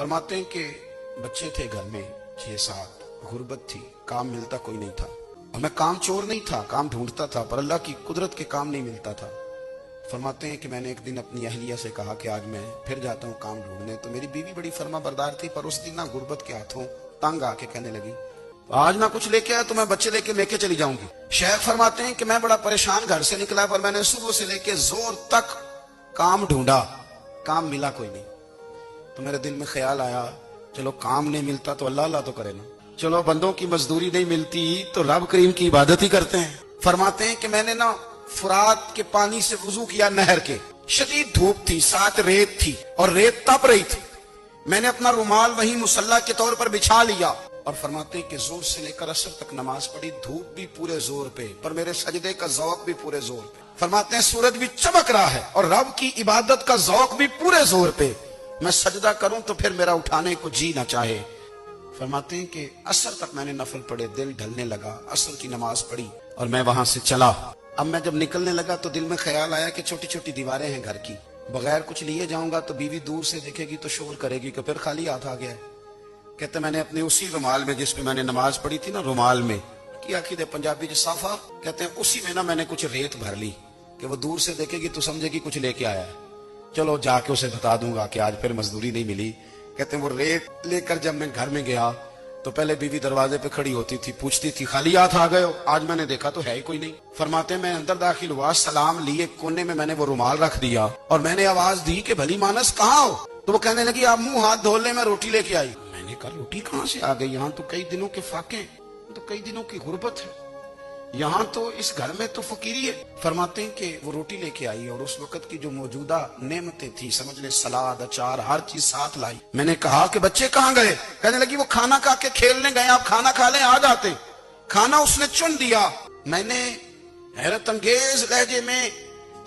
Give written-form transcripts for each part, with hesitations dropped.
फरमाते हैं कि बच्चे थे घर में 6-7, गुर्बत थी, काम मिलता कोई नहीं था। और मैं काम चोर नहीं था, काम ढूंढता था, पर अल्लाह की कुदरत के काम नहीं मिलता था। फरमाते हैं कि मैंने एक दिन अपनी अहलिया से कहा कि आज मैं फिर जाता हूँ काम ढूंढने। तो मेरी बीवी बड़ी फरमा बरदार थी, पर उस दिन ना गुर्बत के हाथों तंग आके कहने लगी आज ना कुछ लेके आया तो मैं बच्चे लेके चली जाऊंगी। शेख फरमाते हैं कि मैं बड़ा परेशान घर से निकला, पर मैंने सुबह से लेके जोर तक काम ढूंढा, काम मिला कोई नहीं। तो मेरे दिल में ख्याल आया चलो काम नहीं मिलता तो अल्लाह अल्लाह तो करे ना, चलो बंदों की मजदूरी नहीं मिलती तो रब करीम की इबादत ही करते हैं। फरमाते हैं कि मैंने ना फुरात के पानी से वुजू किया, नहर के। शदीद धूप थी, साथ रेत थी और रेत तप रही थी। मैंने अपना रुमाल वहीं मुसल्ला के तौर पर बिछा लिया और फरमाते हैं कि जोर से लेकर असर तक नमाज पढ़ी। धूप भी पूरे जोर पे, पर मेरे सजदे का जौक भी पूरे जोर पे। फरमाते हैं सूरज भी चमक रहा है और रब की इबादत का जौक भी पूरे जोर पे। मैं सजदा करूं तो फिर मेरा उठाने को जी ना चाहे। फरमाते हैं कि असर तक मैंने नफल पढ़े, दिल ढलने लगा, असर की नमाज पढ़ी और मैं वहां से चला। अब मैं जब निकलने लगा तो दिल में ख्याल आया कि छोटी छोटी दीवारें हैं घर की, बगैर कुछ लिए जाऊंगा तो बीवी दूर से देखेगी तो शोर करेगी कि फिर खाली हाथ आ गया। कहते मैंने अपने उसी रुमाल में जिसमें मैंने नमाज पढ़ी थी ना, रुमाल में की आखिर पंजाबी जो साफा कहते हैं, उसी में ना मैंने कुछ रेत भर ली कि वो दूर से देखेगी तो समझेगी कुछ लेके आया है। चलो जाके उसे बता दूंगा कि आज फिर मजदूरी नहीं मिली। कहते हैं वो रेत लेकर जब मैं घर में गया तो पहले बीवी दरवाजे पे खड़ी होती थी, पूछती थी खाली हाथ आ गए हो? आज मैंने देखा तो है ही कोई नहीं। फरमाते मैं अंदर दाखिल हुआ, सलाम लिए, कोने में मैंने वो रुमाल रख दिया और मैंने आवाज दी कि भली मानस कहाँ हो? तो वो कहने लगी आप मुंह हाथ धो ले, मैं रोटी लेके आई। मैंने कहा रोटी कहाँ से आ गई? यहाँ तो कई दिनों के फाके, तो कई दिनों की गुर्बत है, यहाँ तो इस घर में तो फकीरी है। फरमाते हैं कि वो रोटी लेके आई और उस वक्त की जो मौजूदा नेमतें थी, समझ ले सलाद, अचार, हर चीज साथ लाई। मैंने कहा कि बच्चे कहाँ गए? कहने लगी वो खाना खा के खेलने गए, आप खाना खा लें आ जाते। खाना उसने चुन दिया। मैंने हैरत अंगेज लहजे में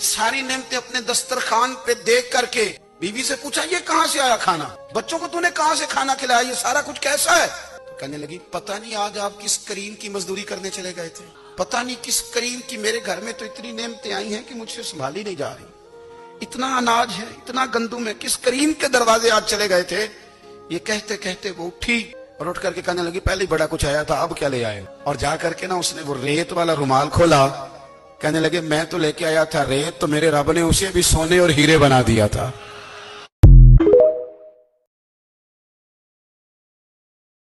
सारी नेमतें अपने दस्तरखान पे देख करके बीवी से पूछा ये कहाँ से आया खाना? बच्चों को तूने कहाँ से खाना खिलाया? ये सारा कुछ कैसा है? तो कहने लगी पता नहीं आज आप किस करीम की मजदूरी करने चले गए थे, पता नहीं किस करीम की, मेरे घर में तो इतनी नेमतें आई हैं कि मुझसे संभाली नहीं जा रही, इतना अनाज है, इतना गंदुम है, किस करीम के दरवाजे आज चले गए थे? ये कहते कहते वो उठी और उठ करके कहने लगी पहले ही बड़ा कुछ आया था, अब क्या ले आए? और जा करके ना उसने वो रेत वाला रुमाल खोला। कहने लगे मैं तो लेके आया था रेत, तो मेरे रब ने उसे भी सोने और हीरे बना दिया था।